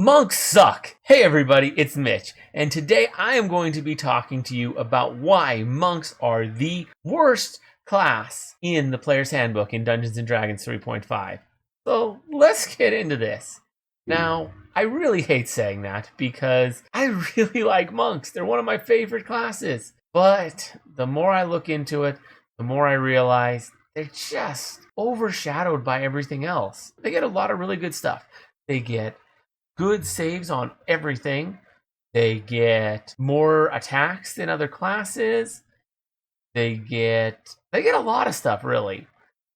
Monks suck! Hey everybody, it's Mitch, and today I am going to be talking to you about why monks are the worst class in the Players Handbook in Dungeons & Dragons 3.5. So let's get into this. Now, I really hate saying that because I really like monks. They're one of my favorite classes. But the more I look into it, the more I realize they're just overshadowed by everything else. They get a lot of really good stuff. They get good saves on everything. They get more attacks than other classes. They get a lot of stuff really.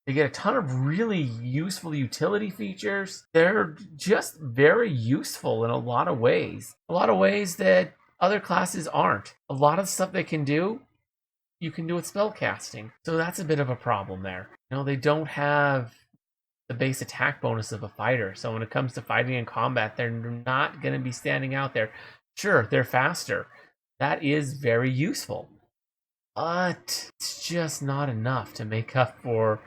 They get a ton of really useful utility features. They're just very useful in a lot of ways. A lot of ways that other classes aren't. A lot of stuff they can do, you can do with spell casting. So that's a bit of a problem there. They don't have the base attack bonus of a fighter. So when it comes to fighting in combat, they're not going to be standing out there. Sure, they're faster. That is very useful. But it's just not enough to make up for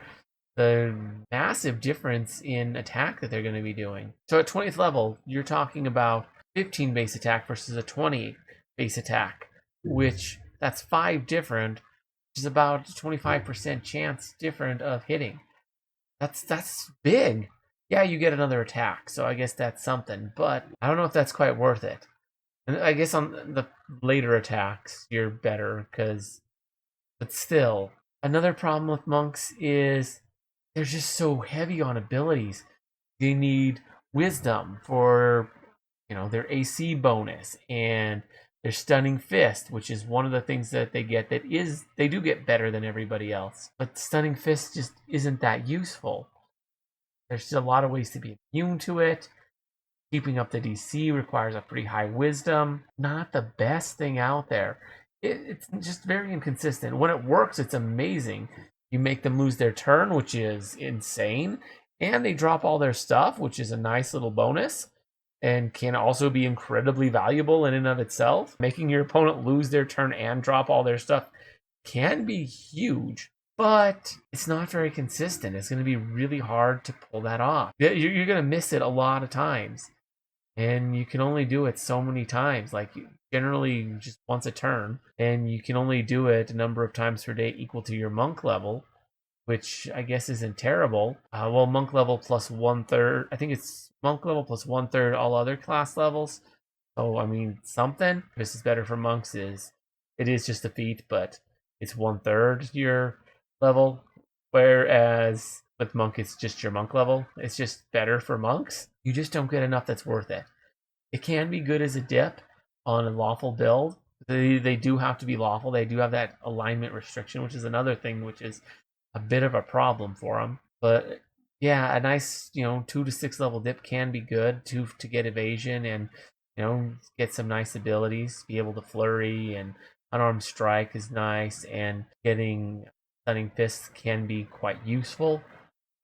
the massive difference in attack that they're going to be doing. So at 20th level, you're talking about 15 base attack versus a 20 base attack, which that's 5 different, which is about a 25% chance different of hitting. That's big. Yeah, you get another attack, so I guess that's something, but I don't know if that's quite worth it. And I guess on the later attacks, you're better, but still. Another problem with monks is they're just so heavy on abilities. They need wisdom for, their AC bonus, and their stunning fist, which is one of the things that they get they do get better than everybody else. But stunning fist just isn't that useful. There's still a lot of ways to be immune to it. Keeping up the DC requires a pretty high wisdom. Not the best thing out there. It's just very inconsistent. When it works, it's amazing. You make them lose their turn, which is insane. And they drop all their stuff, which is a nice little bonus. And can also be incredibly valuable in and of itself. Making your opponent lose their turn and drop all their stuff can be huge. But it's not very consistent. It's going to be really hard to pull that off. You're going to miss it a lot of times. And you can only do it so many times, like generally just once a turn. And you can only do it a number of times per day equal to your monk level, which I guess isn't terrible. Well, monk level plus 1/3. I think it's monk level plus 1/3 all other class levels. So, I mean, something. This is better for monks it is just a feat, but it's 1/3 your level, whereas with monk it's just your monk level. It's just better for monks. You just don't get enough that's worth it. It can be good as a dip on a lawful build. They do have to be lawful. They do have that alignment restriction, which is another thing which is a bit of a problem for them. But yeah, a nice 2 to 6 level dip can be good to get evasion and get some nice abilities. Be able to flurry and unarmed strike is nice, and getting stunning fists can be quite useful.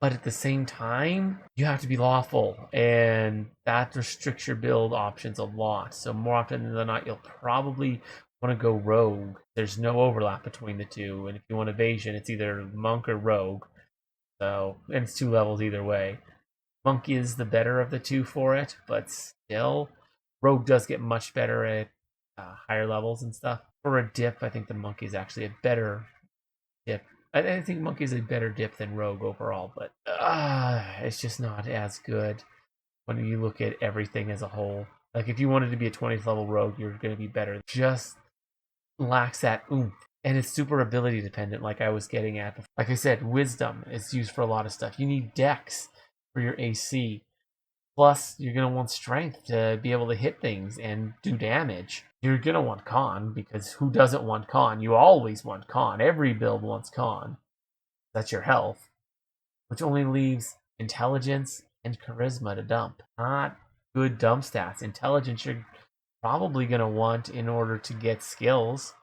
But at the same time, you have to be lawful, and that restricts your build options a lot. So more often than not, you'll probably want to go rogue. There's no overlap between the two, and if you want evasion, it's either monk or rogue. So, and it's 2 levels either way. Monk is the better of the two for it, but still, rogue does get much better at higher levels and stuff. For a dip, I think the monk is actually a better dip. I think monk is a better dip than rogue overall, but it's just not as good when you look at everything as a whole. Like if you wanted to be a 20th level rogue, you're going to be better. Just lacks that oomph. And it's super ability dependent, like I was getting at. Like I said, wisdom is used for a lot of stuff. You need dex for your AC. Plus, you're going to want strength to be able to hit things and do damage. You're going to want con, because who doesn't want con? You always want con. Every build wants con. That's your health, which only leaves intelligence and charisma to dump. Not good dump stats. Intelligence you're probably going to want in order to get skills.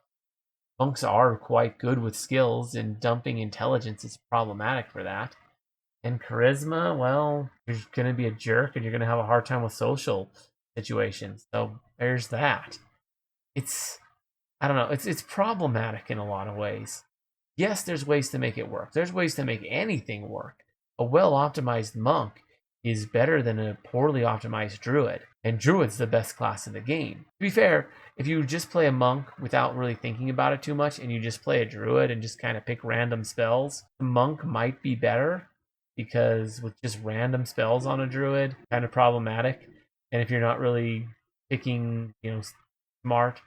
Monks are quite good with skills, and dumping intelligence is problematic for that. And charisma, well, you're going to be a jerk and you're going to have a hard time with social situations. So there's that. I don't know, it's problematic in a lot of ways. Yes, there's ways to make it work. There's ways to make anything work. A well-optimized monk is better than a poorly optimized druid. And druid's the best class in the game. To be fair, if you just play a monk without really thinking about it too much and you just play a druid and just kind of pick random spells, the monk might be better because with just random spells on a druid, kind of problematic. And if you're not really picking, smart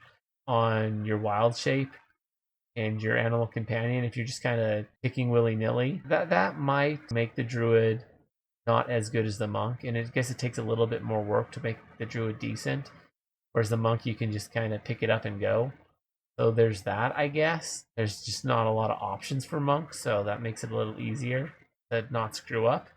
on your wild shape and your animal companion, if you're just kind of picking willy-nilly, that might make the druid not as good as the monk, and I guess it takes a little bit more work to make the druid decent, whereas the monk you can just kind of pick it up and go. So there's that, I guess. There's just not a lot of options for monks, so that makes it a little easier to not screw up.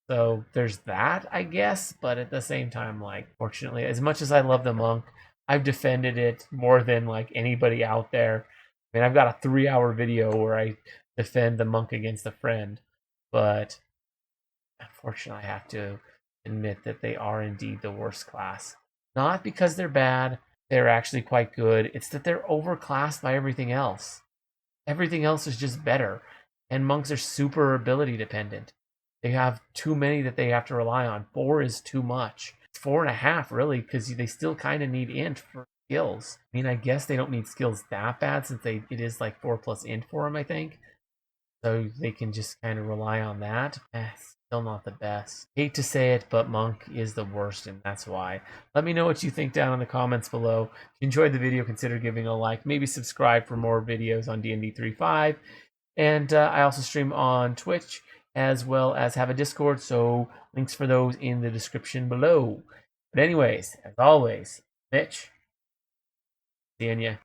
So there's that, I guess, but at the same time, like, fortunately, as much as I love the monk, I've defended it more than like anybody out there. I mean, I've got a 3-hour video where I defend the monk against a friend, but unfortunately, I have to admit that they are indeed the worst class. Not because they're bad, they're actually quite good. It's that they're overclassed by everything else. Everything else is just better. And monks are super ability dependent. They have too many that they have to rely on. 4 is too much. It's 4.5, really, because they still kind of need int for skills. I mean, I guess they don't need skills that bad since it is like 4 plus int for them, I think. So they can just kind of rely on that. Still not the best. Hate to say it, but monk is the worst, and that's why. Let me know what you think down in the comments below. If you enjoyed the video, consider giving a like. Maybe subscribe for more videos on D&D 3.5. And I also stream on Twitch, as well as have a Discord, so links for those in the description below. But anyways, as always, Mitch, seeing ya.